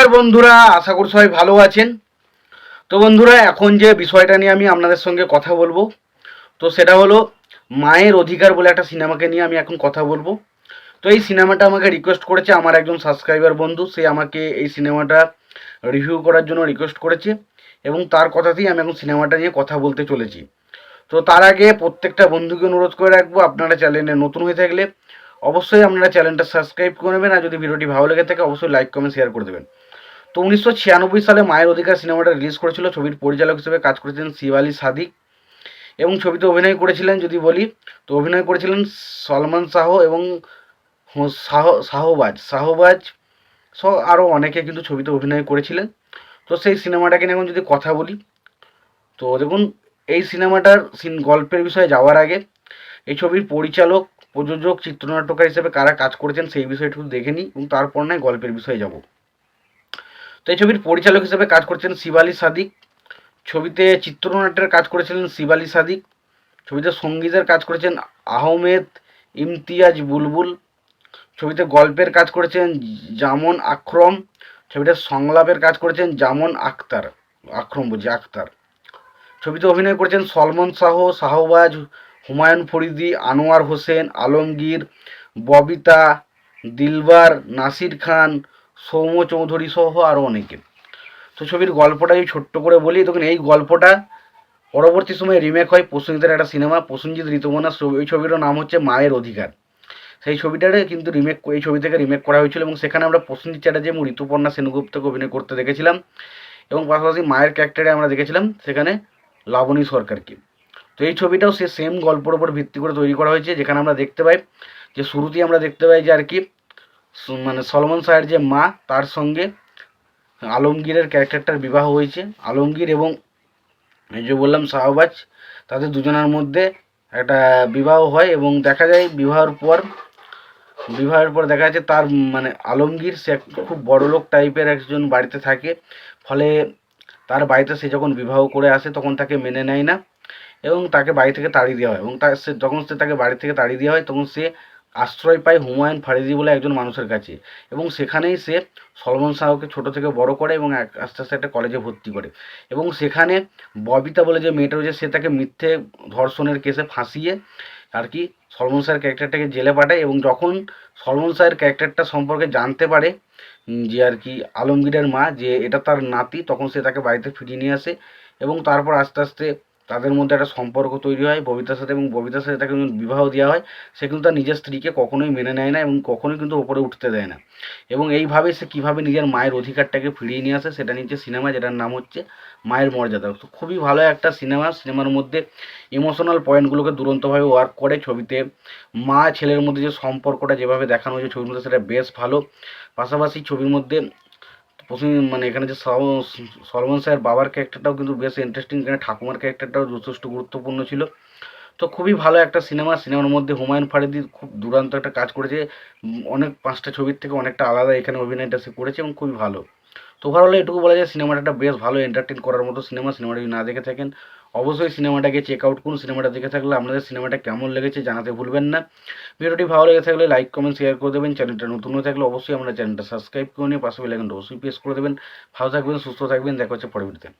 নমস্কার বন্ধুরা, আশা করি সবাই ভালো আছেন। তো বন্ধুরা, এখন যে বিষয়টা নিয়ে আমি আপনাদের সঙ্গে কথা বলবো, তো সেটা হলো মায়ের অধিকার বলে একটা সিনেমাকে নিয়ে আমি এখন কথা বলবো। তো এই সিনেমাটা আমাকে রিকোয়েস্ট করেছে আমার একজন সাবস্ক্রাইবার বন্ধু। সে আমাকে এই সিনেমাটা রিভিউ করার জন্য রিকোয়েস্ট করেছে এবং তার কথাতেই আমি এখন সিনেমাটা নিয়ে কথা বলতে চলেছি। তো তার আগে প্রত্যেকটা বন্ধুকে অনুরোধ করে রাখবো, আপনারা চ্যানেলে নতুন হয়ে থাকলে অবশ্যই আপনারা চ্যানেলটা সাবস্ক্রাইব করে নেবেন, আর যদি ভিডিওটি ভালো লেগে থাকে অবশ্যই লাইক কমেন্ট শেয়ার করে দেবেন। তো 1996 সালে মায়ের অধিকার সিনেমাটা রিলিজ করেছিল। ছবির পরিচালক হিসেবে কাজ করেছিলেন শিব আলী সাদিক এবং ছবিতে অভিনয় করেছিলেন যদি বলি, তো অভিনয় করেছিলেন সলমান শাহ এবং শাহবাজ সহ আরও অনেকে কিন্তু ছবিতে অভিনয় করেছিলেন। তো সেই সিনেমাটাকে নিয়ে এখন যদি কথা বলি, তো দেখুন, এই সিনেমাটার গল্পের বিষয়ে যাওয়ার আগে এই ছবির পরিচালক, প্রযোজক, চিত্রনাট্যকার হিসেবে কারা কাজ করেছেন সেই বিষয়টা একটু দেখে নিই এবং তারপর নয় গল্পের বিষয়ে যাব। তো এই ছবির পরিচালক হিসেবে কাজ করছেন শিব আলী সাদিক। ছবিতে চিত্রনাট্যের কাজ করেছিলেন শিব আলী সাদিক। ছবিতে সঙ্গীতের কাজ করেছেন আহমেদ ইমতিয়াজ বুলবুল। ছবিতে গল্পের কাজ করেছেন জামন আখরম। ছবিতে সংলাপের কাজ করেছেন জামন আখতার। ছবিতে অভিনয় করেছেন সলমন শাহ, শাহবাজ, হুমায়ুন ফরিদি, আনোয়ার হোসেন, আলমগীর, ববিতা, দিলবার, নাসির খান, সৌম্য চৌধুরী সহ আরও অনেকে। তো ছবির গল্পটা যদি ছোট্ট করে বলি, তখন এই গল্পটা পরবর্তী সময়ে রিমেক হয় প্রসেনজিতের একটা সিনেমা, প্রসেনজিৎ ঋতুপর্ণা। ওই ছবিটার নাম হচ্ছে মায়ের অধিকার। সেই ছবিটারে কিন্তু এই ছবি থেকে রিমেক করা হয়েছিল এবং সেখানে আমরা প্রসেনজিৎ চ্যাটার্জি এবং ঋতুপর্ণা সেনগুপ্তকে অভিনয় করতে দেখেছিলাম এবং পাশাপাশি মায়ের ক্যারেক্টারে আমরা দেখেছিলাম সেখানে লাবণী সরকারকে। তো এই ছবিটাও সে সেম গল্পের উপর ভিত্তি করে তৈরি করা হয়েছে, যেখানে আমরা দেখতে পাই যে শুরুতেই আমরা দেখতে পাই যে আর কি মানে সলমন শাহের যে মা, তার সঙ্গে আলমগীরের ক্যারেক্টারটার বিবাহ হয়েছে। আলমগীর এবং এই যে বললাম শাহবাজ, তাদের দুজনের মধ্যে একটা বিবাহ হয় এবং দেখা যায় বিবাহের পর দেখা যাচ্ছে তার মানে আলমগীর সে খুব বড়লোক টাইপের একজন বাড়িতে থাকে। ফলে তার বাড়িতে সে যখন বিবাহ করে আসে তখন তাকে মেনে নেয় না এবং তাকে বাড়ি থেকে তাড়িয়ে দেওয়া হয় এবং তাকে বাড়ি থেকে তাড়িয়ে দেওয়া হয় তখন সে আশ্রয় পায় হুমায়ুন ফারিদি বলে একজন মানুষের কাছে এবং সেখানেই সে সলমন শাহকে ছোট থেকে বড় করে এবং আস্তে আস্তে একটা কলেজে ভর্তি করে এবং সেখানে ববিতা বলে যে মেয়েটা রয়েছে সে তাকে মিথ্যে ধর্ষণের কেসে ফাঁসিয়ে আর কি সলমন শাহের ক্যারেক্টারটাকে জেলে পাঠায় এবং যখন সলমন শাহের ক্যারেক্টারটা সম্পর্কে জানতে পারে যে আর কি আলমগীরের মা যে এটা তার নাতি, তখন সে তাকে বাড়িতে ফিরিয়ে নিয়ে আসে এবং তারপর আস্তে আস্তে তাদের মধ্যে একটা সম্পর্ক তৈরি হয় ববিতার সাথে এবং ববিতার সাথে তাকে বিবাহ দেওয়া হয়। সে কিন্তু তার নিজের স্ত্রীকে কখনোই মেনে নেয় না এবং কখনোই কিন্তু ওপরে উঠতে দেয় না এবং এইভাবে সে কীভাবে নিজের মায়ের অধিকারটাকে ফিরিয়ে নিয়ে আসে সেটা নিচ্ছে সিনেমা, যেটার নাম হচ্ছে মায়ের মর্যাদা। তো খুবই ভালো একটা সিনেমার মধ্যে ইমোশনাল পয়েন্টগুলোকে দুরন্তভাবে ওয়ার্ক করে। ছবিতে মা ছেলের মধ্যে যে সম্পর্কটা যেভাবে দেখানো হয়েছে ছবির মধ্যে সেটা বেশ ভালো। পাশাপাশি ছবির মধ্যে মানে এখানে যে সলমন শাহের বাবার ক্যারেক্টারটাও কিন্তু বেশ ইন্টারেস্টিং, এখানে ঠাকুমার ক্যারেক্টারটাও যথেষ্ট গুরুত্বপূর্ণ ছিল। তো খুবই ভালো একটা সিনেমার মধ্যে হুমায়ুন ফারিদি খুব দুর্দান্ত একটা কাজ করেছে। অনেক 5টা ছবির থেকে অনেকটা আলাদা এখানে অভিনয়টা সে করেছে এবং খুবই ভালো। তো ওভারঅল এটুকু বলা যায় সিনেমাটা একটা বেশ ভালো এন্টারটেন করার মতো সিনেমাটা যদি না দেখে থাকেন অবশ্যই সিনেমাটাকে চেক আউট করুন। সিনেমাটা দেখে থাকলে আপনাদের সিনেমাটা কেমন লেগেছে জানাতে ভুলবেন না। ভিডিওটি ভালো লেগে থাকলে লাইক কমেন্ট শেয়ার করে দেবেন। চ্যানেলটা নতুন হয়ে থাকলে অবশ্যই আমরা চ্যানেলটা সাবস্ক্রাইব করে নিয়ে পাশে বেল আইকনটা অবশ্যই প্রেস করে দেবেন। ভালো থাকবেন, সুস্থ থাকবেন, দেখা হচ্ছে পরবর্তীতে।